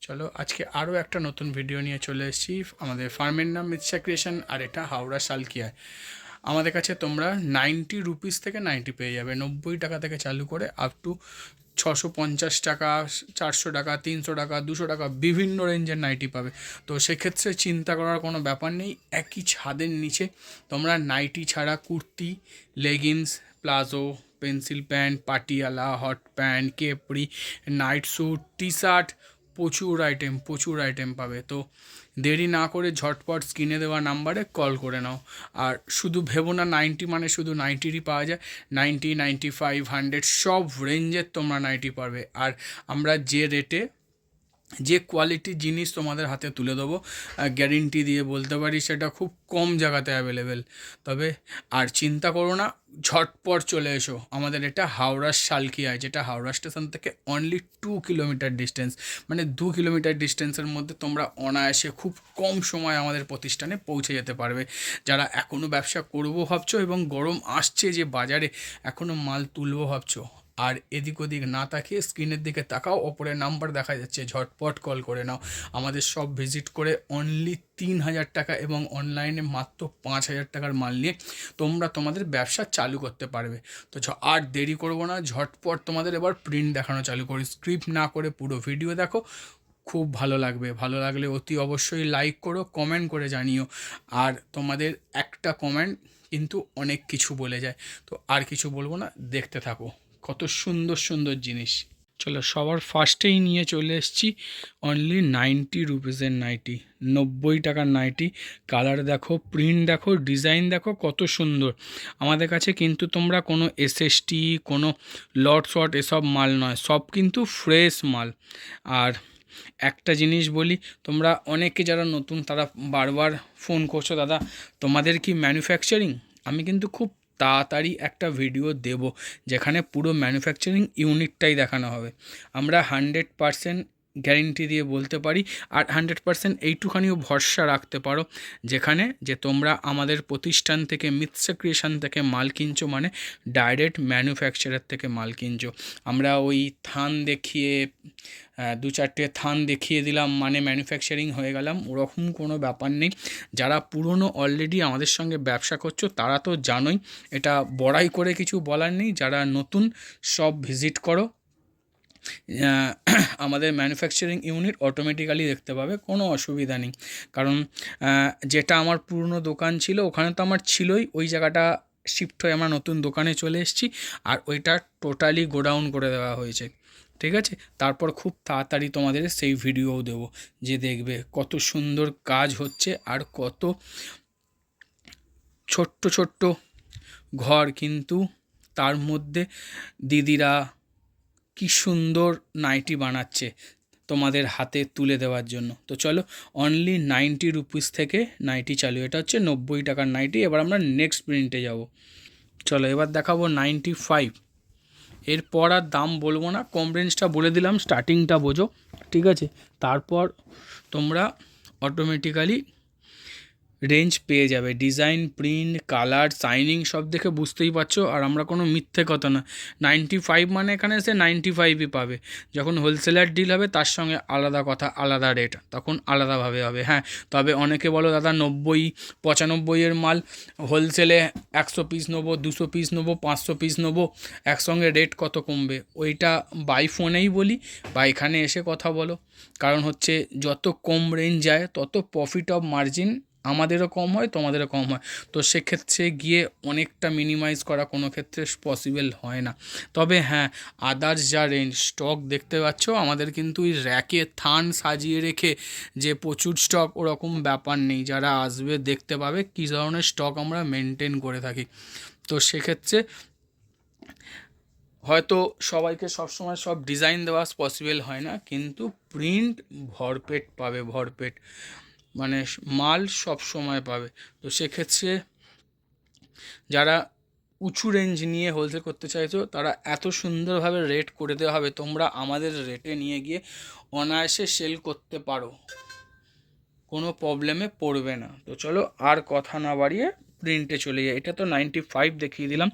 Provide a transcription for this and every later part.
চলো আজকে আরও একটা নতুন ভিডিও নিয়ে চলে এসেছি। আমাদের ফার্মের নাম মিৎসা ক্রিয়েশন, আর এটা হাওড়া সালকিয়ায়। আমাদের কাছে তোমরা 90 রুপিস থেকে 90 পেয়ে যাবে, 90 টাকা থেকে চালু করে আপ টু 650 টাকা, 400 টাকা, 300 টাকা, 200 টাকা, বিভিন্ন রেঞ্জের নাইটি পাবে। তো সেক্ষেত্রে চিন্তা করার কোনো ব্যাপার নেই। একই ছাদের নিচে তোমরা নাইটি ছাড়া kurti, leggings, palazzo, pencil pant, Patiala, hot pant, capri, night suit, T shirt, প্রচুর আইটেম পাবে। তো দেরি না করে ঝটপট স্ক্রিনে দেওয়া নাম্বারে কল করে নাও। আর শুধু ভেবো না 90 মানে শুধু নাইটিরই পাওয়া যায়। 90, 95, 100 সব রেঞ্জের তোমরা নাইটি পারবে। আর আমরা যে রেটে যে কোয়ালিটির জিনিস তোমাদের হাতে তুলে দেবো, গ্যারেন্টি দিয়ে বলতে পারি সেটা খুব কম জায়গাতে অ্যাভেলেবেল। তবে আর চিন্তা করো না, ঝটপট চলে এসো। আমাদের এটা হাওড়ার সালকিয়ায়, যেটা হাওড়া স্টেশন থেকে অনলি 2 কিলোমিটার ডিস্টেন্স, মানে 2 কিলোমিটার ডিস্টেন্সের মধ্যে তোমরা অনায়াসে খুব কম সময় আমাদের প্রতিষ্ঠানে পৌঁছে যেতে পারবে। যারা এখনও ব্যবসা করবো ভাবছো এবং গরম আসছে যে বাজারে এখনও মাল তুলবো ভাবছো, আর এদিক ওদিক না তাকিয়ে স্ক্রিনের দিকে তাকাও, ওপরে নাম্বার দেখা যাচ্ছে, ঝটপট কল করে নাও। আমাদের সব ভিজিট করে অনলি 3,000 টাকা এবং অনলাইনে মাত্র 5,000 টাকার মাল নিয়ে তোমরা তোমাদের ব্যবসা চালু করতে পারবে। তো আর দেরি করবো না, ঝটপট তোমাদের এবার প্রিন্ট দেখানো চালু করি। স্ক্রিপ্ট না করে পুরো ভিডিও দেখো, খুব ভালো লাগবে। ভালো লাগলে অতি অবশ্যই লাইক করো, কমেন্ট করে জানিও। আর তোমাদের একটা কমেন্ট কিন্তু অনেক কিছু বলে যায়। তো আর কিছু বলবো না, দেখতে থাকো কত সুন্দর সুন্দর জিনিস। চলো সবার ফার্স্টেই নিয়ে চলে এসেছি অনলি 90 রুপিসের নাইটি, 90 টাকার নাইটি। কালার দেখো, প্রিন্ট দেখো, ডিজাইন দেখো কত সুন্দর। আমাদের কাছে কিন্তু তোমরা কোনো এসএসটি, কোনো লট শট এসব মাল নয়, সব কিন্তু ফ্রেশ মাল। আর একটা জিনিস বলি, তোমরা অনেকে যারা নতুন তারা বারবার ফোন করছো, দাদা তোমাদের কি ম্যানুফ্যাকচারিং? আমি কিন্তু খুব তাড়াতাড়ি একটা ভিডিও দেব যেখানে পুরো ম্যানুফ্যাকচারিং ইউনিটটাই দেখানো হবে। আমরা 100% গ্যারেন্টি দিয়ে বলতে পারি, আর 100% এইটুখানিও ভরসা রাখতে পারো যেখানে যে তোমরা আমাদের প্রতিষ্ঠান থেকে, মিৎসা ক্রিয়েশন থেকে মাল কিনছো মানে ডাইরেক্ট ম্যানুফ্যাকচারার থেকে মাল কিনছো। আমরা ওই থান দেখিয়ে, 2-4টে থান দেখিয়ে দিলাম মানে ম্যানুফ্যাকচারিং হয়ে গেলাম, ওরকম কোনো ব্যাপার নেই। যারা পুরনো অলরেডি আমাদের সঙ্গে ব্যবসা করছো তারা তো জানোই, এটা বড়াই করে কিছু বলার নেই। যারা নতুন সব ভিজিট করো, আমাদের ম্যানুফ্যাকচারিং ইউনিট অটোমেটিক্যালি দেখতে পাবে, কোনো অসুবিধা নেই। কারণ যেটা আমার পুরনো দোকান ছিল ওখানে তো আমার ছিলই, ওই জায়গাটা শিফট হয়ে আমরা নতুন দোকানে চলে এসেছি, আর ওইটা টোটালি গোডাউন করে দেওয়া হয়েছে। ঠিক আছে, তারপর খুব তাড়াতাড়ি তোমাদের সেই ভিডিওও দেবো, যে দেখবে কত সুন্দর কাজ হচ্ছে আর কত ছোট্ট ছোট্ট ঘর, কিন্তু তার মধ্যে দিদিরা কি সুন্দর নাইটি বানাচ্ছে তোমাদের হাতে তুলে দেওয়ার জন্য। তো চলো, অনলি 90 রুপিস থেকে নাইটি চালু। এটা হচ্ছে 90 টাকার নাইটি। এবার আমরা নেক্সট প্রিন্টে যাব। চলো এবার দেখাবো 95। এরপর আর দাম বলবো না, কম রেঞ্জটা বলে দিলাম, স্টার্টিংটা বোঝো। ঠিক আছে, তারপর তোমরা অটোমেটিক্যালি রেঞ্জ পেয়ে যাবে। ডিজাইন, প্রিন্ট, কালার, শাইনিং সব দেখে বুঝতেই পারছো। আর আমরা কোনো মিথ্যে কথা না, 95 মানে এখানে এসে 95ই পাবে। যখন হোলসেলার ডিল হবে তার সঙ্গে আলাদা কথা, আলাদা রেট, তখন আলাদাভাবে হবে। হ্যাঁ, তবে অনেকে বলো দাদা 90, 95-এর মাল হোলসেলে 100 পিস নেবো, 200 পিস নেবো, 500 পিস নেবো, একসঙ্গে রেট কত কমবে? ওইটা বাই ফোনেই বলি বা এখানে এসে কথা বলো। কারণ হচ্ছে যত কম রেঞ্জ যায় তত প্রফিট অফ মার্জিন আমাদেরও কম হয়, তোমাদেরও কম হয়। তো সেক্ষেত্রে গিয়ে অনেকটা মিনিমাইজ করা কোনো ক্ষেত্রে পসিবল হয় না। তবে হ্যাঁ, আদার্স যা রেঞ্জ স্টক দেখতে পাচ্ছ, আমাদের কিন্তু ওই র্যাকে থান সাজিয়ে রেখে যে প্রচুর স্টক ওরকম ব্যাপার নেই। যারা আসবে দেখতে পাবে কী ধরনের স্টক আমরা মেনটেন করে থাকি। তো সেক্ষেত্রে হয়তো সবাইকে সবসময় সব ডিজাইন দেওয়া পসিবল হয় না, কিন্তু প্রিন্ট ভরপেট পাবে, ভরপেট মানে মাল সব সময় পাবে। তো সেক্ষেত্রে যারা উঁচু রেঞ্জ নিয়ে হোলসেল করতে চাইছো তারা এত সুন্দরভাবে রেট করে দেওয়া হবে, তোমরা আমাদের রেটে নিয়ে গিয়ে অনায়াসে সেল করতে পারো, কোনো প্রবলেমে পড়বে না। তো চলো আর কথা না বাড়িয়ে প্রিন্টে চলে যায়। এটা তো 95 দেখিয়ে দিলাম,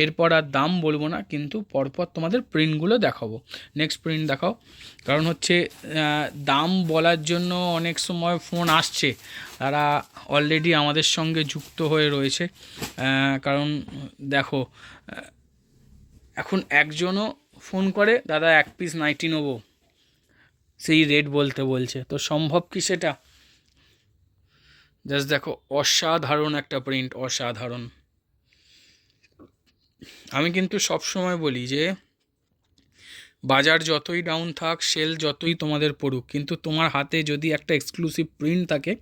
এরপর আর দাম বলবো না, কিন্তু পরপর তোমাদের প্রিন্টগুলো দেখাবো। নেক্সট প্রিন্ট দেখাও। কারণ হচ্ছে দাম বলার জন্য অনেক সময় ফোন আসছে, তারা অলরেডি আমাদের সঙ্গে যুক্ত হয়ে রয়েছে। কারণ দেখো, এখন একজনও ফোন করে, দাদা 1 পিস নাইটি নেবো, সেই রেট বলতে বলছে, তো সম্ভব কি সেটা? জাস্ট দেখো, অসাধারণ একটা প্রিন্ট, অসাধারণ। আমি কিন্তু সব সময় বলি যে বাজার যতই ডাউন থাক, সেল যতই তোমাদের পড়ুক, কিন্তু তোমার হাতে যদি একটা এক্সক্লুসিভ প্রিন্ট থাকে,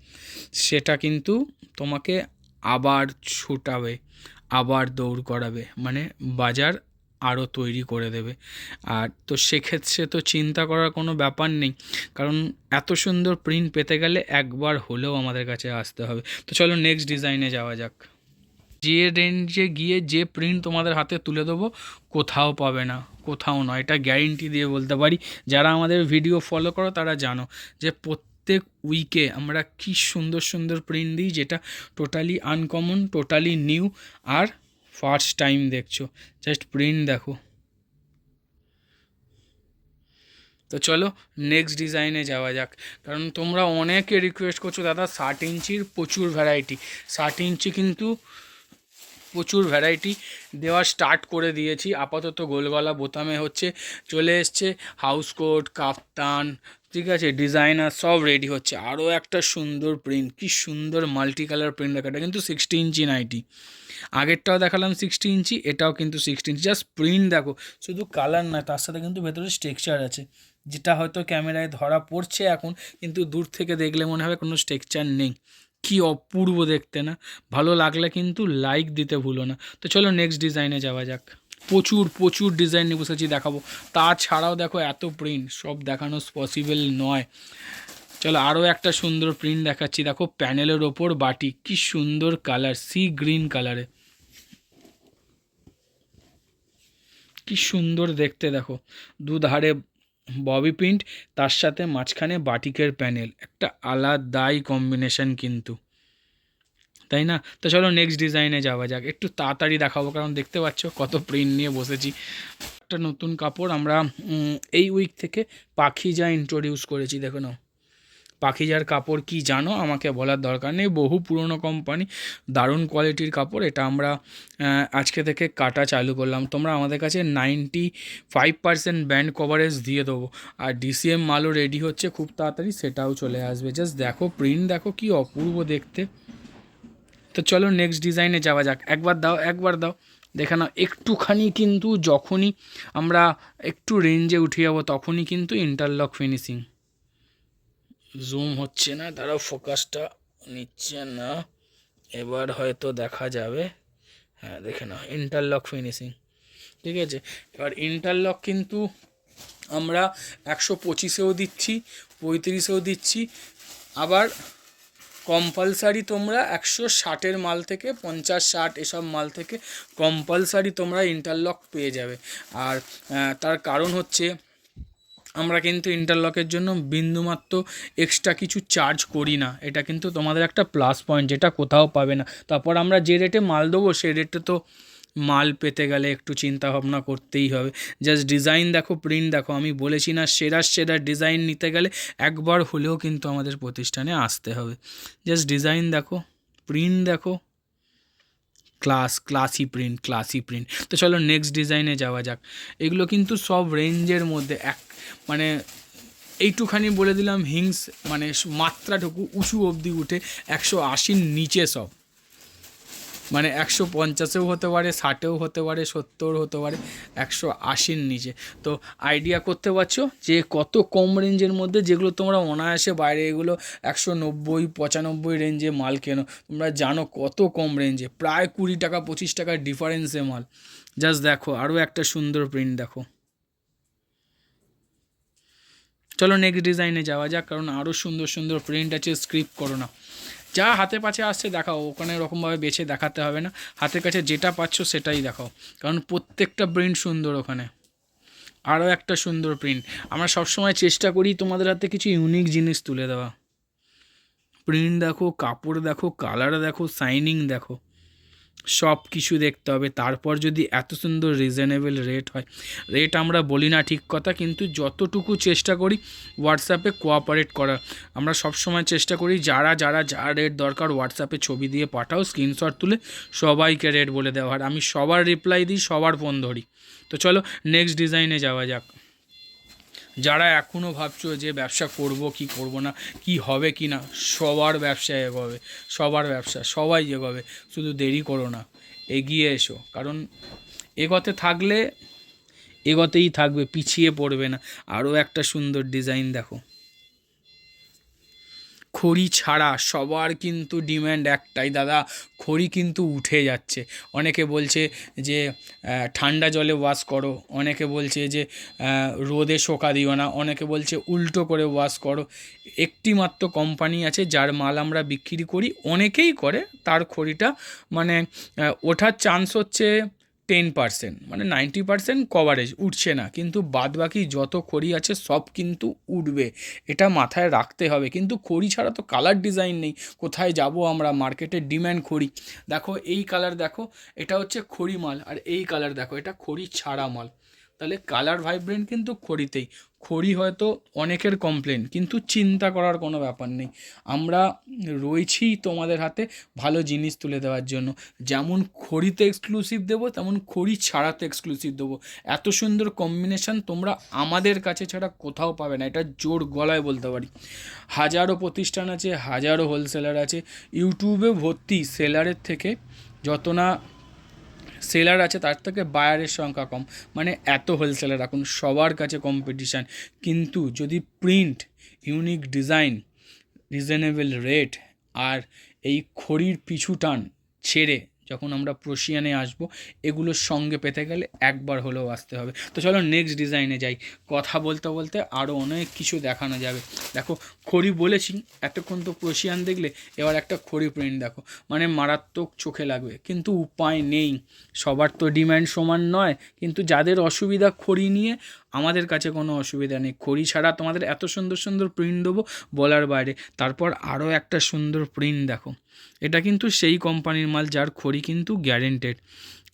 সেটা কিন্তু তোমাকে আবার ছুটাবে, আবার দৌড় করাবে, মানে বাজার আরও তৈরি করে দেবে। আর তো সেক্ষেত্রে তো চিন্তা করার কোনো ব্যাপার নেই, কারণ এত সুন্দর প্রিন্ট পেতে গেলে একবার হলেও আমাদের কাছে আসতে হবে। তো চলো নেক্সট ডিজাইনে যাওয়া যাক। যে রেঞ্জে গিয়ে যে প্রিন্ট তোমাদের হাতে তুলে দেবো, কোথাও পাবে না, কোথাও নয়, এটা গ্যারেন্টি দিয়ে বলতে পারি। যারা আমাদের ভিডিও ফলো করো তারা জানো যে প্রত্যেক উইকে আমরা কি সুন্দর সুন্দর প্রিন্ট দিই, যেটা টোটালি আনকমন, টোটালি নিউ, আর ফার্স্ট টাইম দেখছো। জাস্ট প্রিন্ট দেখো। তো চলো নেক্সট ডিজাইনে যাওয়া যাক। কারণ তোমরা অনেকে রিকোয়েস্ট করছো, দাদা 60 ইঞ্চির প্রচুর ভ্যারাইটি। 60 ইঞ্চি কিন্তু প্রচুর ভ্যারাইটি দেওয়া স্টার্ট করে দিয়েছি। আপাতত গোলগলা বোতামে হচ্ছে, চলে এসছে হাউস কোট, কাফতান, ঠিক আছে, ডিজাইনার সব রেডি হচ্ছে। আরও একটা সুন্দর প্রিন্ট, কি সুন্দর মাল্টি কালার প্রিন্ট দেখা, এটা কিন্তু 60 ইঞ্চি নাইটি। আগেরটাও দেখালাম 60 ইঞ্চি, এটাও কিন্তু 60 ইঞ্চি। জাস্ট প্রিন্ট দেখো, শুধু কালার না, তার সাথে কিন্তু ভেতরে স্ট্রাকচার আছে, যেটা হয়তো ক্যামেরায় ধরা পড়ছে এখন, কিন্তু দূর থেকে দেখলে মনে হবে কোনো স্ট্রাকচার নেই। কি অপূর্ব দেখতে না? ভালো লাগলে কিন্তু লাইক দিতে ভুলো না। তো চলো নেক্সট ডিজাইনে যাওয়া যাক। প্রচুর প্রচুর ডিজাইন নিয়ে বসেছি দেখাবো, তাছাড়াও দেখো এত প্রিন্ট, সব দেখানো পসিবল নয়। চলো আরও একটা সুন্দর প্রিন্ট দেখাচ্ছি, দেখো প্যানেলের ওপর বাটি, কি সুন্দর কালার, সি গ্রিন কালারে, কি সুন্দর দেখতে দেখো। দুধারে ববি প্রিন্ট, তার সাথে মাঝখানে বাটিকের প্যানেল, একটা আলাদাই কম্বিনেশন কিন্তু, তাই না? তো চলো নেক্সট ডিজাইনে যাওয়া যাক। একটু তাড়াতাড়ি দেখাবো, কারণ দেখতে পাচ্ছ কত প্রিন্ট নিয়ে বসেছি। একটা নতুন কাপড় আমরা এই উইক থেকে পাখিজা ইন্ট্রোডিউস করেছি, দেখো নাও। পাখিজার কাপড় কি জানো, আমাকে বলার দরকার নেই, বহু পুরনো কোম্পানি, দারুণ কোয়ালিটির কাপড়। এটা আমরা আজকে থেকে কাটা চালু করলাম। তোমরা আমাদের কাছে 95% ব্যান্ড কভারেজ দিয়ে দেবো, আর ডিসিএম মালও রেডি হচ্ছে খুব তাড়াতাড়ি, সেটাও চলে আসবে। জাস্ট দেখো প্রিন্ট দেখো, কি অপূর্ব দেখতে। তো চলো নেক্সট ডিজাইনে যাওয়া যাক। একবার দাও, একবার দাও, দেখে নাও। একটুখানি কিন্তু যখনই আমরা একটু রেঞ্জে উঠে যাবো, তখনই কিন্তু ইন্টারলক ফিনিশিং। জুম হচ্ছে না, দাঁড়াও, ফোকাসটা নিচ্ছে না, এবার হয়তো দেখা যাবে। হ্যাঁ দেখে নাও, ইন্টারলক ফিনিশিং, ঠিক আছে। এবার ইন্টারলক কিন্তু আমরা 125-এও দিচ্ছি, 35-এও দিচ্ছি, আবার কম্পালসারি তোমরা 160-এর মাল থেকে, 50-60 এসব মাল থেকে কম্পালসারি তোমরা ইন্টারলক পেয়ে যাবে। আর তার কারণ হচ্ছে, আমরা কিন্তু ইন্টারলকের জন্য বিন্দুমাত্র এক্সট্রা কিছু চার্জ করি না, এটা কিন্তু তোমাদের একটা প্লাস পয়েন্ট, যেটা কোথাও পাবে না। তারপর আমরা যে রেটে মাল দেবো, সেই রেটে তো মাল পেতে গেলে একটু চিন্তা ভাবনা করতেই হবে। জাস্ট ডিজাইন দেখো, প্রিন্ট দেখো, আমি বলেছি না, সেরা সেরা ডিজাইন নিতে গেলে একবার হলেও কিন্তু আমাদের প্রতিষ্ঠানে আসতে হবে। জাস্ট ডিজাইন দেখো, প্রিন্ট দেখো, ক্লাসি প্রিন্ট, ক্লাসি প্রিন্ট। তো চলো নেক্সট ডিজাইনে যাওয়া যাক। এগুলো কিন্তু সব রেঞ্জের মধ্যে, মানে এইটুখানি বলে দিলাম, হিংস মানে মাত্রাটুকু উঁচু অবধি উঠে 180-র নিচে সব, মানে 150-এও হতে পারে, 60-এও হতে পারে, 70 হতে পারে, 180-র নিচে। তো আইডিয়া করতে পারছো যে কত কম রেঞ্জের মধ্যে, যেগুলো তোমরা অনায়াসে বাইরে এগুলো 190-95 রেঞ্জে মাল কেনো, তোমরা জানো কত কম রেঞ্জে, প্রায় 20 টাকা 25 টাকার ডিফারেন্সে মাল। জাস্ট দেখো আরও একটা সুন্দর প্রিন্ট দেখো। চলো নেক্সট ডিজাইনে যাওয়া যাক, কারণ আরও সুন্দর সুন্দর প্রিন্ট আছে, স্ক্রিপ্ট করো না, যা হাতে পাচ্ছে আসছে দেখাও, ওখানে এরকমভাবে বেছে দেখাতে হবে না, হাতের কাছে যেটা পাচ্ছ সেটাই দেখাও, কারণ প্রত্যেকটা প্রিন্ট সুন্দর ওখানে। আরও একটা সুন্দর প্রিন্ট, আমরা সবসময় চেষ্টা করি তোমাদের হাতে কিছু ইউনিক জিনিস তুলে দেওয়া। প্রিন্ট দেখো, কাপড় দেখো, কালার দেখো, শাইনিং দেখো, সব কিছু দেখতে হবে, তারপর যদি এত সুন্দর রিজনেবল রেট হয়। রেট আমরা বলি না ঠিক কথা, কিন্তু যতটুকু চেষ্টা করি হোয়াটসঅ্যাপে কোঅপারেট করার। আমরা সবসময় চেষ্টা করি যারা যারা যা রেট দরকার হোয়াটসঅ্যাপে ছবি দিয়ে পাঠাও, স্ক্রিনশট তুলে সবাইকে রেট বলে দেওয়া। আর আমি সবার রিপ্লাই দিই, সবার ফোন ধরি। তো চলো নেক্সট ডিজাইনে যাওয়া যাক। যারা এখনও ভাবছো যে ব্যবসা করব কি করব না, কি হবে কি না, সবার ব্যবসা এগোবে, সবার ব্যবসা সবাই এগোবে। শুধু দেরি করো না, এগিয়ে এসো, কারণ এগোতে থাকলে এগোতেই থাকবে, পিছিয়ে পড়বে না। আরও একটা সুন্দর ডিজাইন দেখো, খড়ি ছাড়া সবার কিন্তু ডিম্যান্ড একটাই, দাদা খড়ি কিন্তু উঠে যাচ্ছে। অনেকে বলছে যে ঠান্ডা জলে ওয়াশ করো, অনেকে বলছে যে রোদে শোকা দিও না, অনেকে বলছে উল্টো করে ওয়াশ করো। একটি মাত্র কোম্পানি আছে যার মাল আমরা বিক্রি করি, অনেকেই করে, তার খড়িটা মানে ওঠার চান্স হচ্ছে 10%, মানে 90% কভারেজ উঠছে না, কিন্তু বাদবাকি যত খড়ি আছে সব কিন্তু উঠবে। এটা মাথায় রাখতে হবে। কিন্তু খড়ি ছাড়া তো কালার ডিজাইন নেই, কোথায় যাব আমরা? মার্কেটের ডিম্যান্ড খড়ি। দেখো এই কালার দেখো, এটা হচ্ছে খড়ি মাল, আর এই কালার দেখো, এটা খড়ি ছাড়া মাল। তাহলে কালার ভাইব্রেন্ট কিন্তু খড়িতেই। খড়ি হয়তো অনেকের কমপ্লেন, কিন্তু চিন্তা করার কোনো ব্যাপার নেই। আমরা রয়েছি তোমাদের হাতে ভালো জিনিস তুলে দেওয়ার জন্য। যেমন খড়িতে এক্সক্লুসিভ দেবো, তেমন খড়ি ছাড়াতে এক্সক্লুসিভ দেবো। এত সুন্দর কম্বিনেশান তোমরা আমাদের কাছে ছাড়া কোথাও পাবে না, এটা জোর গলায় বলতে পারি। হাজারো প্রতিষ্ঠান আছে, হাজারো হোলসেলার আছে, ইউটিউবে ভর্তি সেলারের থেকে। যত না সেলার আছে তার থেকে বায়ারের সংখ্যা কম, মানে এত হোলসেলার এখন, সবার কাছে কম্পিটিশান। কিন্তু যদি print, unique design, reasonable rate আর এই খড়ির পিছু টান ছেড়ে যখন আমরা প্রশিয়ানে আসবো, এগুলোর সঙ্গে পেতে গেলে একবার হলেও আসতে হবে। তো চলো নেক্সট ডিজাইনে যাই। কথা বলতে বলতে আরও অনেক কিছু দেখানো যাবে। দেখো খড়ি বলেছি, এতক্ষণ তো প্রশিয়ান দেখলে, এবার একটা খড়ি প্রিন্ট দেখো, মানে মারাত্মক চোখে লাগবে, কিন্তু উপায় নেই, সবার তো ডিম্যান্ড সমান নয়। কিন্তু যাদের অসুবিধা খড়ি নিয়ে, আমাদের কাছে কোনো অসুবিধা নেই। খড়ি ছাড়া তোমাদের এত সুন্দর সুন্দর প্রিন্ট দেবো বলার বাইরে। তারপর আরও একটা সুন্দর প্রিন্ট দেখো, এটা কিন্তু সেই কোম্পানির মাল যার খড়ি কিন্তু গ্যারেন্টেড,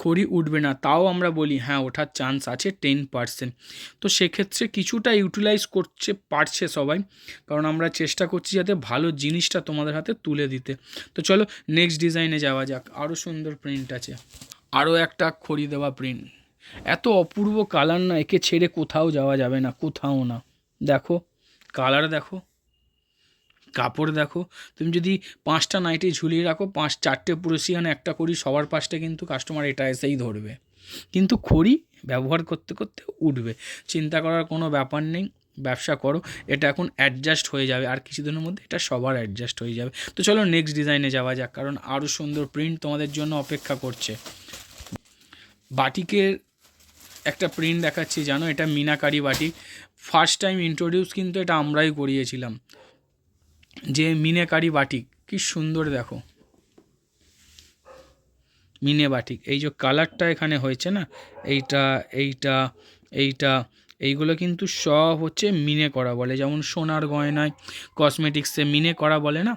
খড়ি উঠবে না। তাও আমরা বলি হ্যাঁ ওঠার চান্স আছে 10%। তো সেক্ষেত্রে কিছুটা ইউটিলাইজ করছে পারছে সবাই, কারণ আমরা চেষ্টা করছি যাতে ভালো জিনিসটা তোমাদের হাতে তুলে দিতে। তো চলো নেক্সট ডিজাইনে যাওয়া যাক। আরও সুন্দর প্রিন্ট আছে, আরও একটা খড়ি দেওয়া প্রিন্ট। এত অপূর্ব কালার না, একে ছেড়ে কোথাও যাওয়া যাবে না, কোথাও না। দেখো কালার দেখো, কাপড় দেখো। তুমি যদি 5টা নাইটি ঝুলিয়ে রাখো, 4টে প্রশিয়ান একটা খড়ি, সবার 5টে কিন্তু কাস্টমার এটা এসেই ধরবে। কিন্তু খড়ি ব্যবহার করতে করতে উঠবে, চিন্তা করার কোনো ব্যাপার নেই। ব্যবসা করো, এটা এখন অ্যাডজাস্ট হয়ে যাবে, আর কিছুদিনের মধ্যে এটা সবার অ্যাডজাস্ট হয়ে যাবে। তো চলো নেক্সট ডিজাইনে যাওয়া যাক, কারণ আরও সুন্দর প্রিন্ট তোমাদের জন্য অপেক্ষা করছে। বাটিকের একটা প্রিন্ট দেখাচ্ছি, জানো এটা meenakari batik. First time introduce কিন্তু এটা আমরাই করিয়েছিলাম, যে মিনাকারি বাটিক কি সুন্দর দেখো, মিনে বাটিক। এই যে কালারটা এখানে হয়েছে না, এইটা এইটা এইটা, এইগুলো কিন্তু সব হচ্ছে মিনে করা বলে। যেমন সোনার গয়নায় কসমেটিক্সে মিনে করা বলে না,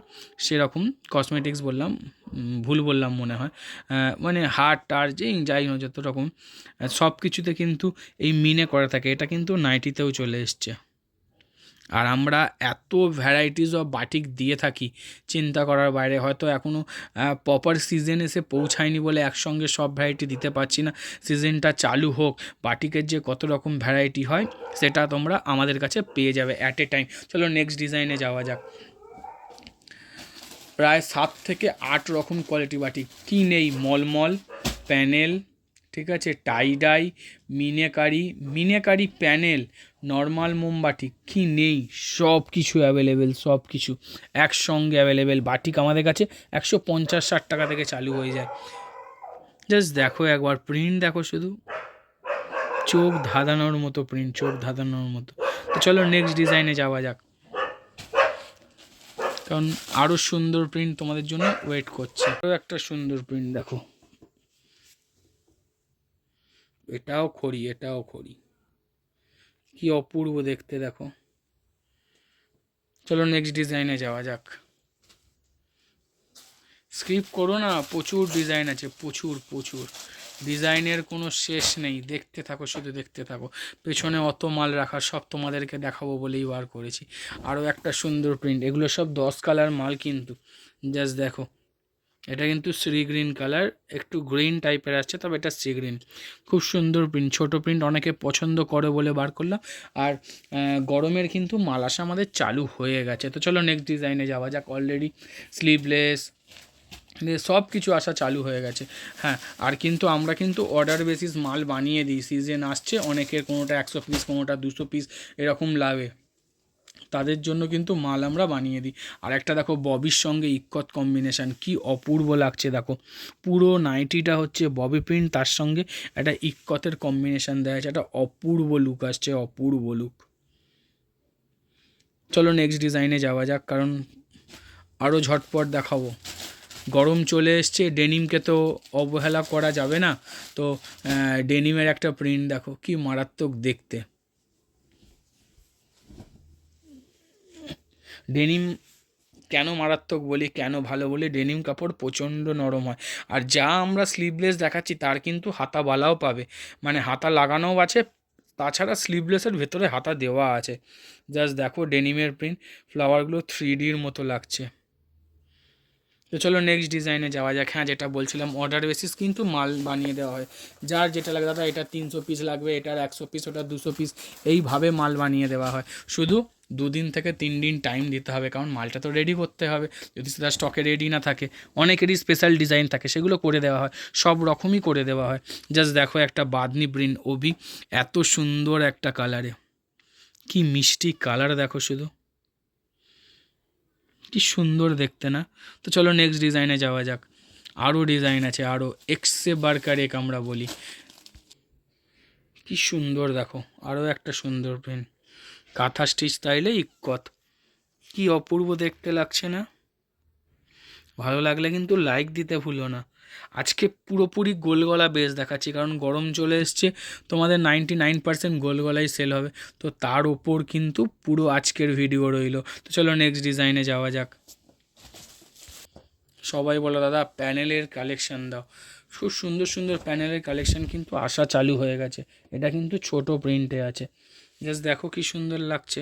সেরকম কসমেটিক্স বললাম, ভুল বললাম মনে হয়, মানে হার টার যে যাই হোক যত রকম সব কিছুতে কিন্তু এই মিনে করা থাকে। এটা কিন্তু নাইটিতেও চলে এসছে। আর আমরা এত ভ্যারাইটিস অফ বাটিক দিয়ে থাকি, চিন্তা করার বাইরে। হয়তো এখনও প্রপার সিজন এসে পৌঁছায়নি বলে একসঙ্গে সব ভ্যারাইটি দিতে পারছি না। সিজনটা চালু হোক, বাটিকের যে কত রকম ভ্যারাইটি হয় সেটা তোমরা আমাদের কাছে পেয়ে যাবে অ্যাট এ টাইম। চলো নেক্সট ডিজাইনে যাওয়া যাক। প্রায় 7 থেকে 8 রকম কোয়ালিটি বাটিক, কী নেই? মলমল, প্যানেল, ঠিক আছে, tie dye, meenakari, meenakari panel, normal মোমবাটি, কী নেই? সব কিছু অ্যাভেলেবেল, সব কিছু একসঙ্গে অ্যাভেলেবেল। বাটিক আমাদের কাছে 150-60 টাকা থেকে চালু হয়ে যায়। জাস্ট দেখো একবার প্রিন্ট দেখো, শুধু চোখ ধাঁধানোর মতো প্রিন্ট, চোখ ধাঁধানোর মতো। তো চলো নেক্সট ডিজাইনে যাওয়া যাক, কারণ আরও সুন্দর প্রিন্ট তোমাদের জন্য ওয়েট করছে। আরও একটা সুন্দর প্রিন্ট দেখো, এটাও খড়ি, এটাও খড়ি, কি অপূর্ব দেখতে দেখো। চলো নেক্সট ডিজাইনে যাওয়া যাক। স্কিপ করো না, প্রচুর ডিজাইন আছে, প্রচুর প্রচুর ডিজাইনের কোনো শেষ নেই, দেখতে থাকো, শুধু দেখতে থাকো। পেছনে অত মাল রাখা, সব তোমাদেরকে দেখাবো বলেই বার করেছি। আরও একটা সুন্দর প্রিন্ট, এগুলো সব 10 কালার মাল কিন্তু। জাস্ট দেখো, এটা কিন্তু সি গ্রিন কালার, একটু গ্রিন টাইপের আসছে, তবে এটা সি গ্রিন। খুব সুন্দর প্রিন্ট, ছোট প্রিন্ট অনেকে পছন্দ করে বলে বার করলাম। আর গরমের কিন্তু মাল আসা আমাদের চালু হয়ে গেছে। তো চলো নেক্সট ডিজাইনে যাওয়া যাক। অলরেডি স্লিভলেস সব কিছু আসা চালু হয়ে গেছে। হ্যাঁ, আর কিন্তু আমরা কিন্তু অর্ডার বেসিস মাল বানিয়ে দিই। সিজন আসছে, অনেকের কোনোটা 100 পিস, কোনোটা 200 পিস এরকম লাগে, তাদের জন্য কিন্তু মাল আমরা বানিয়ে দিই। আর একটা দেখো ববির সঙ্গে ইক্কত কম্বিনেশান, কি অপূর্ব লাগছে দেখো। পুরো নাইটিটা হচ্ছে ববি প্রিন্ট, তার সঙ্গে একটা ইক্কতের কম্বিনেশান দেওয়া আছে, একটা অপূর্ব লুক আসছে, অপূর্ব লুক। চলো নেক্সট ডিজাইনে যাওয়া যাক, কারণ আরও ঝটপট দেখাবো। গরম চলে এসছে, ডেনিমকে তো অবহেলা করা যাবে না। তো ডেনিমের একটা প্রিন্ট দেখো, কি মারাত্মক দেখতে। ডেনিম কেন মারাত্মক বলি, কেন ভালো বলি, ডেনিম কাপড় প্রচণ্ড নরম হয়। আর যা আমরা স্লিভলেস দেখাচ্ছি তার কিন্তু হাতা বালাও পাবে, মানে হাতা লাগানোও আছে, তাছাড়া স্লিভলেসের ভেতরে হাতা দেওয়া আছে। জাস্ট দেখো ডেনিমের প্রিন্ট, ফ্লাওয়ারগুলো 3Dর মতো লাগছে। তো চলো নেক্সট ডিজাইনে যাওয়া যাক। হ্যাঁ, যেটা বলছিলাম, অর্ডার বেসিস কিন্তু মাল বানিয়ে দেওয়া হয়। যার যেটা লাগে, দাদা এটা 300 পিস লাগবে, এটার 100 পিস, ওটা 200 পিস, এইভাবে মাল বানিয়ে দেওয়া হয়। শুধু 2 দিন থেকে 3 দিন টাইম দিতে হবে, কারণ মালটা তো রেডি করতে হবে। যদি সেটা স্টকে রেডি না থাকে, অনেকেরই স্পেশাল ডিজাইন থাকে, সেগুলো করে দেওয়া হয়, সব রকমই করে দেওয়া হয়। জাস্ট দেখো একটা বাদনি প্রিন্ট ওবি, এত সুন্দর একটা কালারে, কি মিষ্টি কালার দেখো শুধু, কি সুন্দর দেখতে না। তো চলো নেক্সট ডিজাইনে যাওয়া যাক। আরও ডিজাইন আছে, আরও এক্সে বারকার এক আমরা বলি, কি সুন্দর দেখো। আরও একটা সুন্দর প্রিন্ট, কাঁথা স্টিচ স্টাইলে ইক্কত, কি অপূর্ব দেখতে লাগছে না। ভালো লাগলে কিন্তু লাইক দিতে ভুলো না। আজকে পুরোপুরি গোলগলা বেস দেখাচ্ছি, কারণ গরম চলে এসছে, তোমাদের 99% গোলগলাই সেল হবে। তো তার ওপর কিন্তু পুরো আজকের ভিডিও রইলো। তো চলো নেক্সট ডিজাইনে যাওয়া যাক। সবাই বলো দাদা প্যানেলের কালেকশান দাও, খুব সুন্দর সুন্দর প্যানেলের কালেকশান কিন্তু আসা চালু হয়ে গেছে। এটা কিন্তু ছোট প্রিন্টে আছে, জাস্ট দেখো কি সুন্দর লাগছে।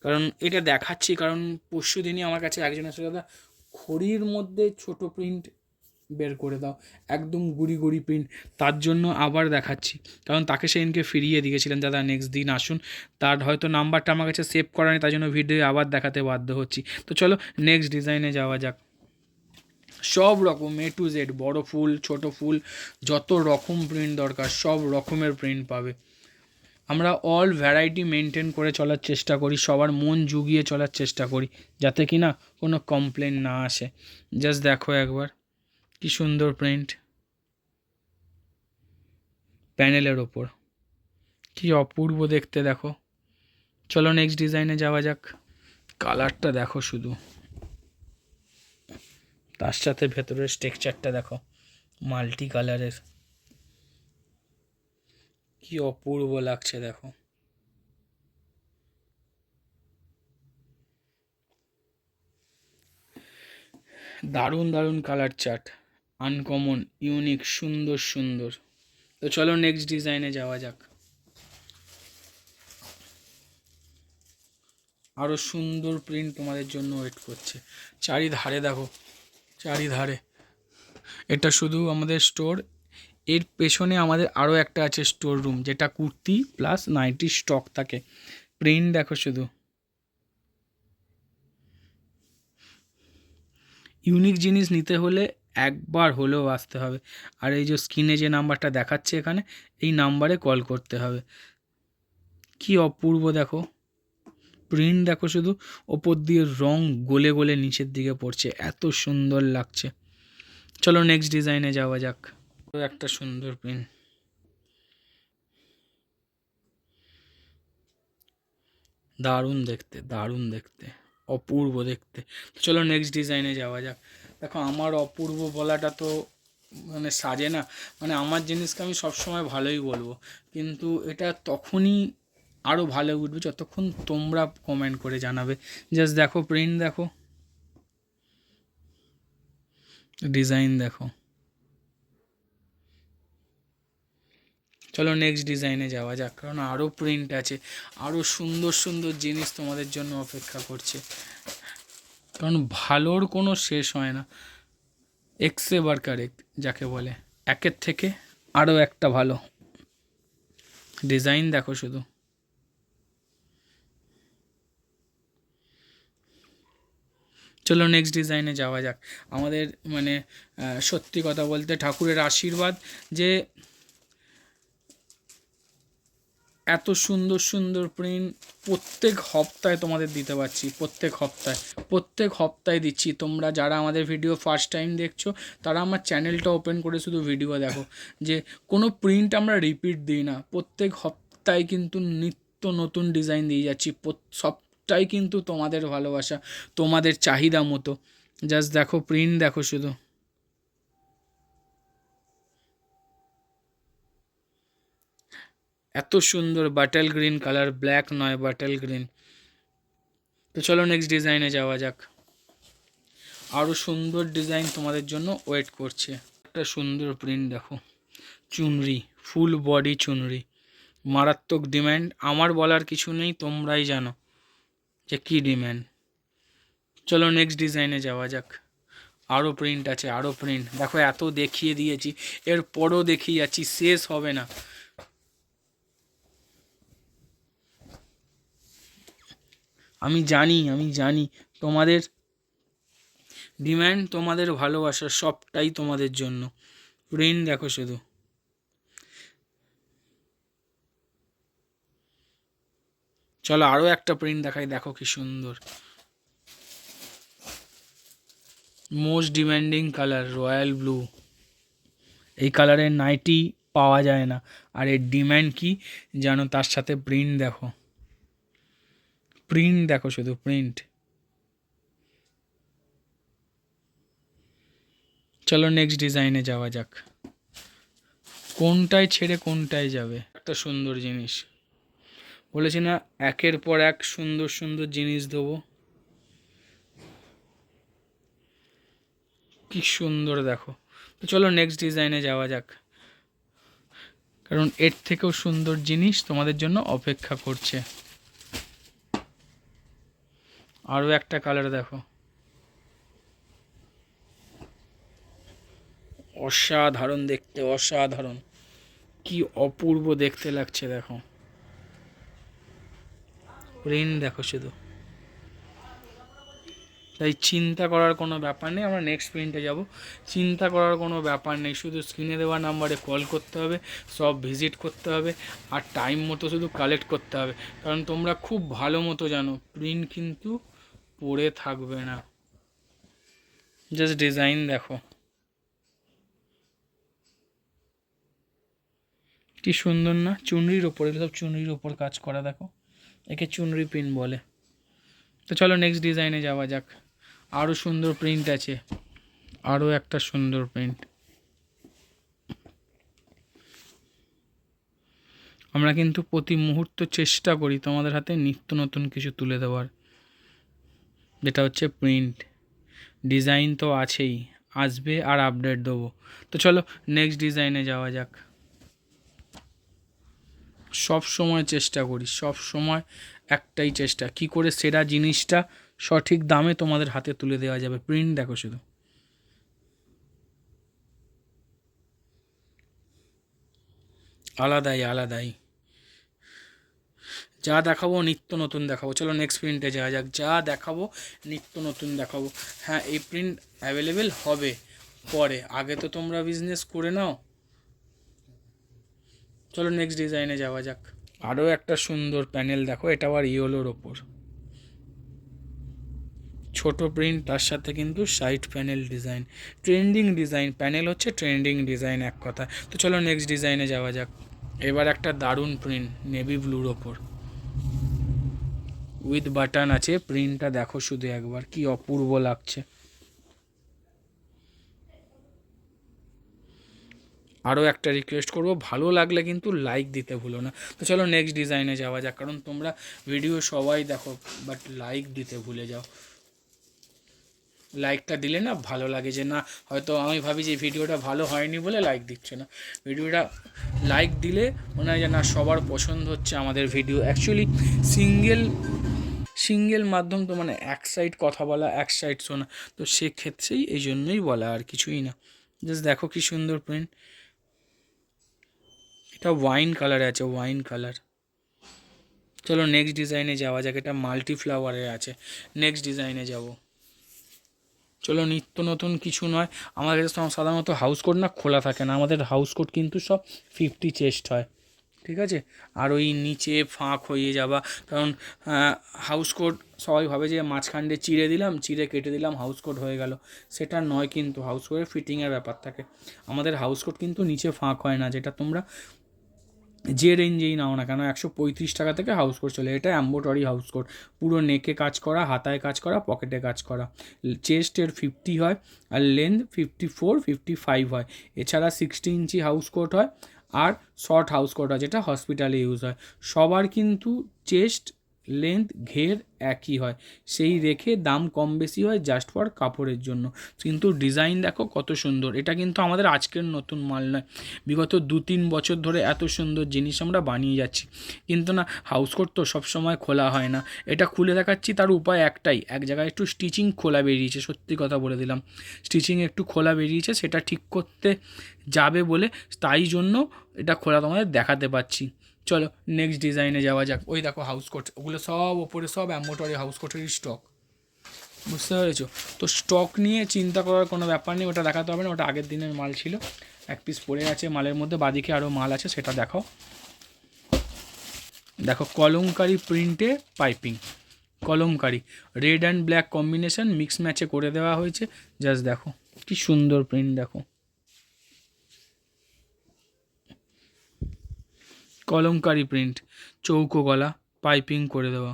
কারণ এটা দেখাচ্ছি, কারণ পরশু দিনই আমার কাছে একজন এসে, দাদা খড়ির মধ্যে ছোট প্রিন্ট বের করে দাও, একদম গুড়ি গুড়ি প্রিন্ট, তার জন্য আবার দেখাচ্ছি। কারণ তাকে সেদিনকে ফিরিয়ে দিয়েছিলেন, দাদা নেক্সট দিন আসুন। তার হয়তো নাম্বারটা আমার কাছে সেভ করা নেই, তার জন্য ভিডিও আবার দেখাতে বাধ্য হচ্ছি। তো চলো নেক্সট ডিজাইনে যাওয়া যাক। সব রকম A to Z, বড় ফুল, ছোট ফুল, যত রকম প্রিন্ট দরকার সব রকমের প্রিন্ট পাবে। আমরা অল ভ্যারাইটি মেনটেন করে চলার চেষ্টা করি, সবার মন জুগিয়ে চলার চেষ্টা করি, যাতে কি না কোনো কমপ্লেন না আসে। জাস্ট দেখো একবার, কি সুন্দর প্রিন্ট প্যানেলের ওপর, কি অপূর্ব দেখতে দেখো। চলো নেক্সট ডিজাইনে যাওয়া যাক। কালারটা দেখো শুধু, তার সাথে ভেতরের টেক্সচারটা দেখো, মাল্টি কালারের, কি অপূর্ব লাগছে দেখো। দারুণ দারুণ কালার চার্ট, আনকমন, ইউনিক, সুন্দর সুন্দর। তো চলো নেক্সট ডিজাইনে যাওয়া যাক। আরও সুন্দর প্রিন্ট তোমাদের জন্য ওয়েট করছে। চারিধারে দেখো, চারিধারে। এটা শুধু আমাদের স্টোর, এর পেছনে আমাদের আরও একটা আছে স্টোর রুম, যেটা কুর্তি প্লাস নাইটি স্টক থাকে। প্রিন্ট দেখো শুধু, ইউনিক জিনিস নিতে হলে একবার হলেও আসতে হবে। আর এই যে স্ক্রিনে যে নাম্বারটা দেখাচ্ছে এখানে, এই নাম্বারে কল করতে হবে। কি অপূর্ব দেখো প্রিন্ট দেখো শুধু, ওপর দিয়ে রং গলে গলে নিচের দিকে পড়ছে, এত সুন্দর লাগছে। চলো নেক্সট ডিজাইনে যাওয়া যাক। একটা সুন্দর প্রিন্ট, দারুণ দেখতে, দারুণ দেখতে, অপূর্ব দেখতে। চলো নেক্সট ডিজাইনে যাওয়া যাক। দেখো আমার অপূর্ব বলাটা তো মানে সাজে না, মানে আমার জিনিসকে আমি সবসময় ভালোই বলবো, কিন্তু এটা তখনই আরও ভালো উঠবে যতক্ষণ তোমরা কমেন্ট করে জানাবে। জাস্ট দেখো প্রিন্ট দেখো, ডিজাইন দেখো। চলো নেক্সট ডিজাইনে যাওয়া যাক, কারণ আরও প্রিন্ট আছে, আরও সুন্দর সুন্দর জিনিস তোমাদের জন্য অপেক্ষা করছে, কারণ ভালোর কোনো শেষ হয় না। এক্সে বার্কার এক যাকে বলে, একের থেকে আরও একটা ভালো ডিজাইন দেখো শুধু। চলো নেক্সট ডিজাইনে যাওয়া যাক। আমাদের মানে সত্যি কথা বলতে ঠাকুরের আশীর্বাদ যে এত সুন্দর সুন্দর প্রিন্ট প্রত্যেক সপ্তাহে তোমাদের দিতে পারছি, প্রত্যেক সপ্তাহে দিচ্ছি। তোমরা যারা আমাদের ভিডিও ফার্স্ট টাইম দেখছো তারা আমার চ্যানেলটা ওপেন করে শুধু ভিডিও দেখো, যে কোনো প্রিন্ট আমরা রিপিট দিই না, প্রত্যেক সপ্তাহে কিন্তু নিত্য নতুন ডিজাইন দিয়ে যাচ্ছি। সবটাই কিন্তু তোমাদের ভালোবাসা, তোমাদের চাহিদা মতো। জাস্ট দেখো প্রিন্ট দেখো শুধু। এত সুন্দর বাটল গ্রিন কালার, ব্ল্যাক নয় বাটল গ্রিন। তো চলো নেক্সট ডিজাইনে যাওয়া যাক। আরও সুন্দর ডিজাইন তোমাদের জন্য ওয়েট করছে। একটা সুন্দর প্রিন্ট দেখো, চুনরি, ফুল বডি চুনরি, মারাত্মক ডিম্যান্ড। আমার বলার কিছু নেই, তোমরাই জানো যে কী ডিম্যান্ড। চলো নেক্সট ডিজাইনে যাওয়া যাক। আরও প্রিন্ট আছে, আরও প্রিন্ট দেখো। এত দেখিয়ে দিয়েছি, এরপরও দেখিয়ে যাচ্ছি, শেষ হবে না। আমি জানি তোমাদের ডিম্যান্ড, তোমাদের ভালোবাসা সবটাই তোমাদের জন্য। প্রিন্ট দেখো শুধু। চলো আরও একটা প্রিন্ট দেখাই, দেখো কি সুন্দর। Most demanding colour royal blue. এই কালারের নাইটি পাওয়া যায় না, আর এর ডিম্যান্ড কি জানো? তার সাথে প্রিন্ট দেখো, প্রিন্ট দেখো শুধু প্রিন্ট। চলো নেক্সট ডিজাইনে যাওয়া যাক। কোনটায় ছেড়ে কোনটায় যাবে, একটা সুন্দর জিনিস বলেছি না, একের পর এক সুন্দর সুন্দর জিনিস দেবো। কি সুন্দর দেখো। তো চলো নেক্সট ডিজাইনে যাওয়া যাক, কারণ এর থেকেও সুন্দর জিনিস তোমাদের জন্য অপেক্ষা করছে। আরও একটা কালার দেখো, অসাধারণ দেখতে, অসাধারণ, কি অপূর্ব দেখতে লাগছে দেখো। প্রিন্ট দেখো শুধু। তাই চিন্তা করার কোনো ব্যাপার নেই, আমরা নেক্সট প্রিন্টে যাব। চিন্তা করার কোনো ব্যাপার নেই, শুধু স্ক্রিনে দেওয়া নাম্বারে কল করতে হবে, সব ভিজিট করতে হবে, আর টাইম মতো শুধু কালেক্ট করতে হবে। কারণ তোমরা খুব ভালো মতো জানো প্রিন্ট কিন্তু পড়ে থাকবে না। জাস্ট ডিজাইন দেখো কি সুন্দর না, চুনরির ওপর, এগুলো সব চুনরির ওপর কাজ করা দেখো, একে চুনরি প্রিন্ট বলে। তো চলো নেক্সট ডিজাইনে যাওয়া যাক। আরও সুন্দর প্রিন্ট আছে, আরও একটা সুন্দর প্রিন্ট। আমরা কিন্তু প্রতি মুহূর্ত চেষ্টা করি তোমাদের হাতে নিত্য নতুন কিছু তুলে দেওয়ার, যেটা হচ্ছে প্রিন্ট। ডিজাইন তো আছেই, আসবে আর আপডেট দেবো। তো চলো নেক্সট ডিজাইনে যাওয়া যাক। সব সময় চেষ্টা করি, সব সময় একটাই চেষ্টা, কি করে সেরা জিনিসটা সঠিক দামে তোমাদের হাতে তুলে দেওয়া যাবে। প্রিন্ট দেখো শুধু, আলাদাই আলাদাই। যা দেখাবো নিত্য নতুন দেখাবো। চলো নেক্সট প্রিন্টে যাওয়া যাক। যা দেখাবো নিত্য নতুন দেখাবো। হ্যাঁ, এই প্রিন্ট অ্যাভেলেবেল হবে পরে, আগে তো তোমরা বিজনেস করে নাও। চলো নেক্সট ডিজাইনে যাওয়া যাক। আরও একটা সুন্দর প্যানেল দেখো, এটা আবার ইয়েলোর ওপর, ছোট প্রিন্ট, তার সাথে কিন্তু side panel design, trending design. Panel হচ্ছে ট্রেন্ডিং ডিজাইন এক কথা। তো চলো নেক্সট ডিজাইনে যাওয়া যাক। এবার একটা দারুণ প্রিন্ট নেভি ব্লুর ওপর উইথ বাটন আছে। প্রিন্টটা দেখো শুধু একবার, কি অপূর্ব লাগছে। আরও একটা রিকোয়েস্ট করবো, ভালো লাগলে কিন্তু লাইক দিতে ভুলো না। তো চলো নেক্সট ডিজাইনে যাওয়া যাক, কারণ তোমরা ভিডিও সবাই দেখো বাট লাইক দিতে ভুলে যাও। লাইকটা দিলে না ভালো লাগে, যে না হয়তো আমি ভাবি যে ভিডিওটা ভালো হয়নি বলে লাইক দিচ্ছে না, ভিডিওটা লাইক দিলে মনে হয় যে না সবার পছন্দ হচ্ছে আমাদের ভিডিও। অ্যাকচুয়ালি সিঙ্গেল মাধ্যম তো, মানে এক সাইড কথা বলা এক সাইড শোনা, তো সেক্ষেত্রেই এই জন্যই বলা, আর কিছুই না। জাস্ট দেখো কি সুন্দর প্রিন্ট, এটা ওয়াইন কালারে আছে, ওয়াইন কালার। চলো নেক্সট ডিজাইনে যাওয়া যাক, এটা মাল্টি ফ্লাওয়ারে আছে, নেক্সট ডিজাইনে যাব। চলো নিত্য নতুন কিছু নয়, আমাদের সাধারণত হাউস কোট না খোলা থাকে না, আমাদের হাউস কোট কিন্তু সব 50 চেস্ট হয়, ঠিক আছে। আর ওই নিচে ফাঁক হয়ে যাওয়া, কারণ হাউস কোট সবাই ভাবে যে মাঝখান দিয়ে চিড়ে দিলাম, চিড়ে কেটে দিলাম, হাউস কোট হয়ে গেল, সেটা নয় কিন্তু। হাউস কোটের ফিটিংয়ের ব্যাপার থাকে, আমাদের হাউস কোট কিন্তু নিচে ফাঁক হয় না, যেটা তোমরা যে রেঞ্জেই নাও না কেন 135 টাকা থেকে হাউস কোট চলে। এটা অ্যাম্বোটারি হাউস কোট, পুরো নেকে কাজ করা, হাতায় কাজ করা, পকেটে কাজ করা। চেস্টের 50 হয়, আর লেন্থ 54-55 হয়। এছাড়া 60 ইঞ্চি হাউস কোট হয়, আর শর্ট হাউস কোট হয়, যেটা হসপিটালে ইউজ হয়। সবার কিন্তু চেস্ট লেন্থ ঘের একই হয়, সেই রেখে দাম কম বেশি হয় জাস্ট ফর কাপড়ের জন্য। কিন্তু ডিজাইন দেখো কত সুন্দর, এটা কিন্তু আমাদের আজকের নতুন মাল নয়, বিগত 2-3 বছর ধরে এত সুন্দর জিনিস আমরা বানিয়ে যাচ্ছি। কিন্তু না, হাউস কোট তো সবসময় খোলা হয় না, এটা খুলে দেখাচ্ছি, তার উপায় একটাই, এক জায়গায় একটু স্টিচিং খোলা বেরিয়েছে, সত্যি কথা বলে দিলাম, স্টিচিং একটু খোলা বেরিয়েছে, সেটা ঠিক করতে যাবে বলে, তাই জন্য এটা খোলা তোমাদের দেখাতে পাচ্ছি। চলো নেক্সট ডিজাইনে যাওয়া যাক। ওই দেখো হাউস কোট, ওগুলো সব ওপরে সব অ্যাম্বোটারি হাউস কোটেরই স্টক, বুঝতে পেরেছো? তো স্টক নিয়ে চিন্তা করার কোনো ব্যাপার নেই, ওটা দেখাতে হবে না, ওটা আগের দিনের মাল ছিল, এক পিস পড়ে আছে মালের মধ্যে, বাদিকে আরও মাল আছে, সেটা দেখাও। দেখো কলমকারি প্রিন্টে piping, kalamkari red and black combination mix ম্যাচে করে দেওয়া হয়েছে। জাস্ট দেখো কি সুন্দর প্রিন্ট, দেখো কলমকারি প্রিন্ট, চৌকো গলা, পাইপিং করে দেওয়া,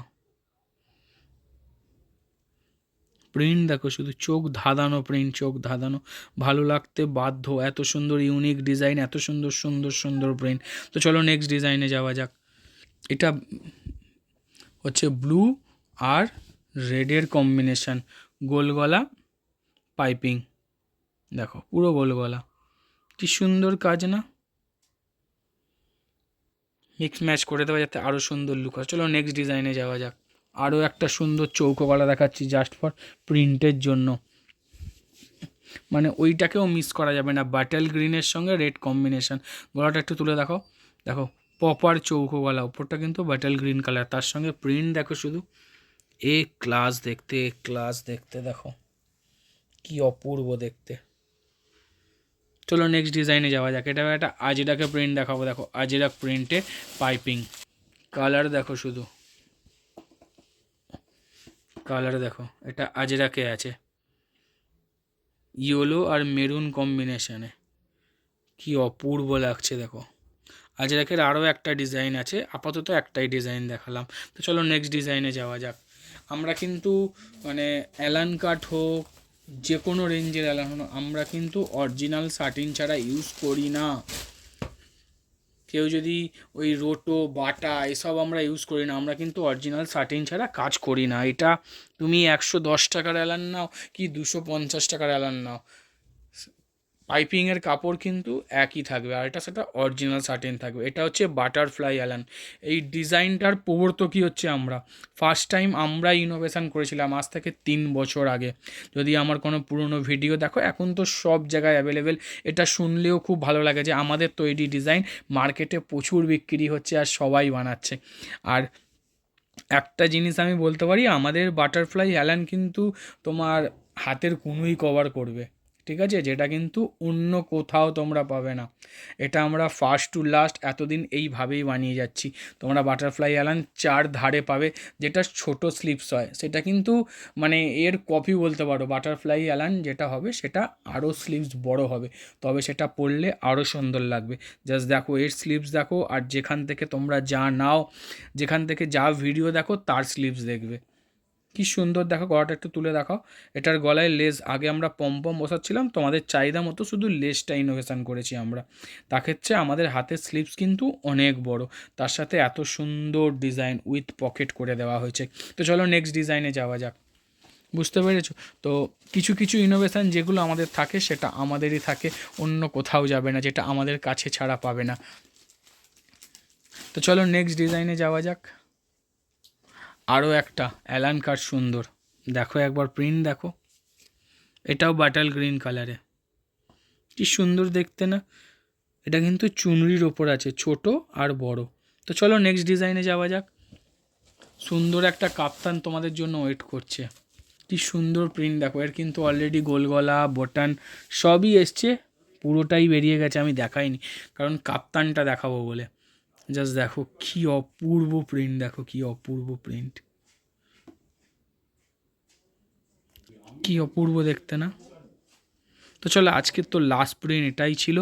প্রিন্ট দেখো শুধু, চোখ ধাঁধানো প্রিন্ট, চোখ ধাঁধানো, ভালো লাগতে বাধ্য, এত সুন্দর ইউনিক ডিজাইন, এত সুন্দর সুন্দর সুন্দর প্রিন্ট। তো চলো নেক্সট ডিজাইনে যাওয়া যাক। এটা হচ্ছে ব্লু আর রেডের কম্বিনেশান, গোল গলা পাইপিং, দেখো পুরো গোল গলা, কি সুন্দর কাজ না, মিক্স ম্যাচ করে দেওয়া যাতে আরও সুন্দর লুক হয়। চলো নেক্সট ডিজাইনে যাওয়া যাক, আরও একটা সুন্দর চৌকো গলা দেখাচ্ছি জাস্ট ফর প্রিন্টের জন্য, মানে ওইটাকেও মিস করা যাবে না, বাটেল গ্রিনের সঙ্গে রেড কম্বিনেশান। গলাটা একটু তুলে দেখো, দেখো প্রপার চৌকো গলা, ওপরটা কিন্তু বাটেল গ্রিন কালার, তার সঙ্গে প্রিন্ট দেখো শুধু, এ ক্লাস দেখতে, এ ক্লাস দেখতে, দেখো কি অপূর্ব দেখতে। চলো নেক্সট ডিজাইনে যাওয়া যাক, এটা একটা আজরাকে প্রিন্ট দেখাবো, দেখো আজরাক প্রিন্টে পাইপিং, কালার দেখো শুধু, কালার দেখো, এটা আজরাকে আছে ইয়েলো আর মেরুন কম্বিনেশানে, কি অপূর্ব লাগছে দেখো। আজরাকের আরও একটা ডিজাইন আছে, আপাতত একটাই ডিজাইন দেখালাম। তো চলো নেক্সট ডিজাইনে যাওয়া যাক। আমরা কিন্তু মানে অ্যালান কাট হোক, যে কোনো রেঞ্জের অ্যালান হোক, আমরা কিন্তু অরিজিনাল সাটিন ছাড়া ইউজ করি না। কেউ যদি ওই রোটো বাটা এসব আমরা ইউজ করি না, আমরা কিন্তু অরিজিনাল সাটিন ছাড়া কাজ করি না। এটা তুমি 110 টাকার অ্যালান নাও কি 250 টাকার অ্যালান নাও, পাইপিংয়ের কাপড় কিন্তু একই থাকবে, আর এটা সেটা অরিজিনাল সাটিন থাকবে। এটা হচ্ছে বাটারফ্লাই অ্যালান, এই ডিজাইনটার প্রবর্তকই হচ্ছে আমরা, ফার্স্ট টাইম আমরা ইনোভেশন করেছিলাম আজ থেকে 3 বছর আগে। যদি আমার কোনো পুরনো ভিডিও দেখো, এখন তো সব জায়গায় অ্যাভেলেবেল, এটা শুনলেও খুব ভালো লাগে যে আমাদের তৈরি ডিজাইন মার্কেটে প্রচুর বিক্রি হচ্ছে আর সবাই বানাচ্ছে। আর একটা জিনিস আমি বলতে পারি, আমাদের বাটারফ্লাই অ্যালান কিন্তু তোমার হাতের কুনুই কভার করবে, ঠিক আছে, যেটা কিন্তু অন্য কোথাও তোমরা পাবে না। এটা আমরা ফার্স্ট টু লাস্ট এতদিন এইভাবেই বানিয়ে যাচ্ছি। তোমরা বাটারফ্লাই অ্যালান 4 ধারে পাবে, যেটা ছোট স্লিপস হয়, সেটা কিন্তু মানে এর কপি বলতে পারো। বাটারফ্লাই অ্যালান যেটা হবে সেটা আরও স্লিভস বড় হবে, তবে সেটা পরলে আরও সুন্দর লাগবে। জাস্ট দেখো এর স্লিভস দেখো, আর যেখান থেকে তোমরা যা নাও, যেখান থেকে যা ভিডিও দেখো তার স্লিভস দেখবে কি সুন্দর। দেখো গলাটা একটু তুলে দেখাও, এটার গলায় লেস, আগে আমরা পম্পম বসাচ্ছিলাম, তোমাদের চাহিদা মতো শুধু লেসটা ইনোভেশন করেছি আমরা, তাক্ষেত্রে আমাদের হাতের স্লিভস কিন্তু অনেক বড়, তার সাথে এত সুন্দর ডিজাইন উইথ পকেট করে দেওয়া হয়েছে। তো চলো নেক্সট ডিজাইনে যাওয়া যাক। বুঝতে পেরেছো? তো কিছু কিছু ইনোভেশান যেগুলো আমাদের থাকে সেটা আমাদেরই থাকে, অন্য কোথাও যাবে না, যেটা আমাদের কাছে ছাড়া পাবে না। তো চলো নেক্সট ডিজাইনে যাওয়া যাক। আরও একটা অ্যালান কাট সুন্দর, দেখো একবার প্রিন্ট দেখো, এটাও বাটাল গ্রিন কালারে, কি সুন্দর দেখতে না? এটা কিন্তু চুনরির ওপর আছে, ছোট আর বড়। তো চলো নেক্সট ডিজাইনে যাওয়া যাক। সুন্দর একটা কাপ্তান তোমাদের জন্য ওয়েট করছে, কি সুন্দর প্রিন্ট দেখো, এর কিন্তু অলরেডি গোল গলা বটন সবই এসছে, পুরোটাই বেরিয়ে গেছে, আমি দেখাইনি কারণ কাপ্তানটা দেখাবো বলে। জাস্ট দেখো কি অপূর্ব প্রিন্ট, দেখো কি অপূর্ব প্রিন্ট, কি অপূর্ব দেখতে না? তো চলো আজকের তো লাস্ট প্রিন্ট এটাই ছিল।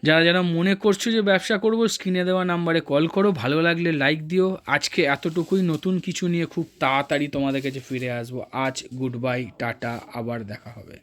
যারা যারা মনে করছো যে ব্যবসা করবো, স্ক্রিনে দেওয়া নাম্বারে কল করো, ভালো লাগলে লাইক দিও। আজকে এতটুকুই, নতুন কিছু নিয়ে খুব তাড়াতাড়ি তোমাদের কাছে ফিরে আসবো। আজ গুড বাই, টাটা, আবার দেখা হবে।